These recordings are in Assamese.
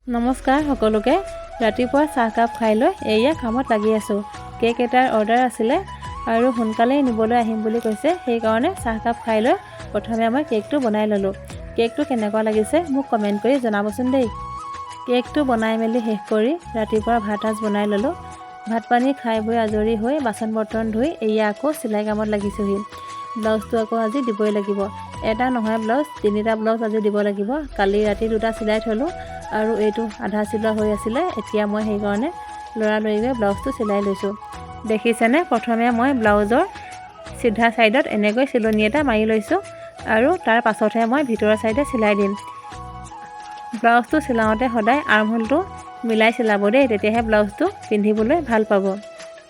নমস্কাৰ সকলোকে। ৰাতিপুৱা চাহকাপ খাই লৈ এয়া কামত লাগি আছোঁ। কেক এটাৰ অৰ্ডাৰ আছিলে আৰু সোনকালেই নিবলৈ আহিম বুলি কৈছে, সেইকাৰণে চাহকাপ খাই লৈ প্ৰথমে মই কেকটো বনাই ল'লোঁ। কেকটো কেনেকুৱা লাগিছে মোক কমেণ্ট কৰি জনাবচোন দেই। কেকটো বনাই মেলি শেষ কৰি ৰাতিপুৱা ভাত সাজ বনাই ল'লোঁ। ভাত পানী খাই বৈ আজৰি হৈ বাচন বৰ্তন ধুই এয়া আকৌ চিলাই কামত লাগিছোঁহি। ব্লাউজটো আকৌ আজি দিবই লাগিব। এটা নহয় ব্লাউজ, 3টা ব্লাউজ আজি দিব লাগিব। কালি ৰাতি 2টা চিলাই থ'লোঁ আৰু এইটো আধা চিলোৱা হৈ আছিলে। এতিয়া মই সেইকাৰণে লৰালৰিকৈ ব্লাউজটো চিলাই লৈছোঁ। দেখিছেনে, প্ৰথমে মই ব্লাউজৰ চিধা ছাইডত এনেকৈ চিলনি এটা মাৰি লৈছোঁ আৰু তাৰ পাছতহে মই ভিতৰৰ ছাইডে চিলাই দিম। ব্লাউজটো চিলাওঁতে সদায় আৰ্মহোলটো মিলাই চিলাব দেই, তেতিয়াহে ব্লাউজটো পিন্ধিবলৈ ভাল পাব।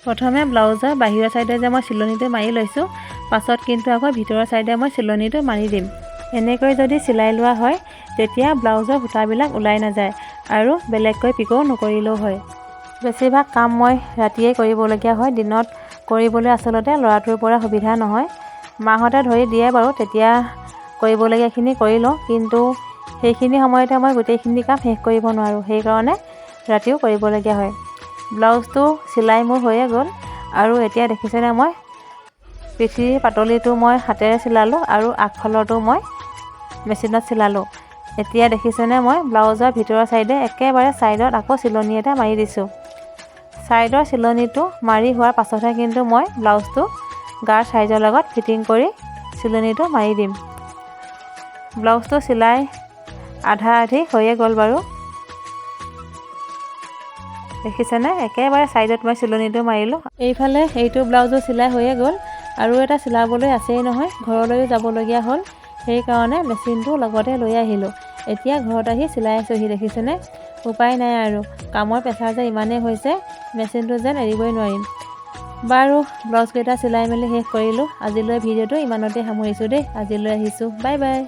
প্ৰথমে ব্লাউজৰ বাহিৰৰ ছাইডে যে মই চিলনিটো মাৰি লৈছোঁ, পাছত কিন্তু আকৌ ভিতৰৰ ছাইডে মই চিলনিটো মাৰি দিম। এনেকৈ যদি চিলাই লোৱা হয় তেতিয়া ব্লাউজৰ সূতাবিলাক ওলাই নাযায় আৰু বেলেগকৈ পিকৌ নকৰিলেও হয়। বেছিভাগ কাম মই ৰাতিয়ে কৰিবলগীয়া হয়, দিনত কৰিবলৈ আচলতে ল'ৰাটোৰ পৰা সুবিধা নহয়। মাহঁতে ধৰি দিয়ে বাৰু, তেতিয়া কৰিবলগীয়াখিনি কৰি লওঁ, কিন্তু সেইখিনি সময়তে মই গোটেইখিনি কাম শেষ কৰিব নোৱাৰোঁ, সেইকাৰণে ৰাতিও কৰিবলগীয়া হয়। ব্লাউজটো চিলাই মোৰ হৈয়ে গ'ল আৰু এতিয়া দেখিছেনে, মই পিঠিৰ পাতলিটো মই হাতেৰে চিলালোঁ আৰু আগফালৰটো মই মেচিনত চিলালোঁ। এতিয়া দেখিছেনে, মই ব্লাউজৰ ভিতৰৰ ছাইডে একেবাৰে ছাইডত আকৌ চিলনি এটা মাৰি দিছোঁ। ছাইডৰ চিলনিটো মাৰি হোৱাৰ পাছতহে কিন্তু মই ব্লাউজটো গাৰ ছাইজৰ লগত ফিটিং কৰি চিলনিটো মাৰি দিম। ব্লাউজটো চিলাই আধা আধি হৈয়ে গ'ল বাৰু। দেখিছেনে, একেবাৰে ছাইডত মই চিলনিটো মাৰিলোঁ। এইফালে এইটো ব্লাউজো চিলাই হৈয়ে গ'ল আৰু এটা চিলাবলৈ আছেই নহয়, ঘৰলৈও যাবলগীয়া হ'ল, সেইকাৰণে মেচিনটো লগতে লৈ আহিলোঁ। এতিয়া ঘৰত আহি চিলাই আছোঁহি। দেখিছেনে, উপায় নাই আৰু, কামৰ প্ৰেছাৰ যে ইমানেই হৈছে, মেচিনটো যেন এৰিবই নোৱাৰিম। বাৰু, ব্লাউজকেইটা চিলাই মেলি শেষ কৰিলোঁ। আজিলৈ ভিডিঅ'টো ইমানতে সামৰিছোঁ দেই। আজিলৈ আহিছোঁ, বাই বাই।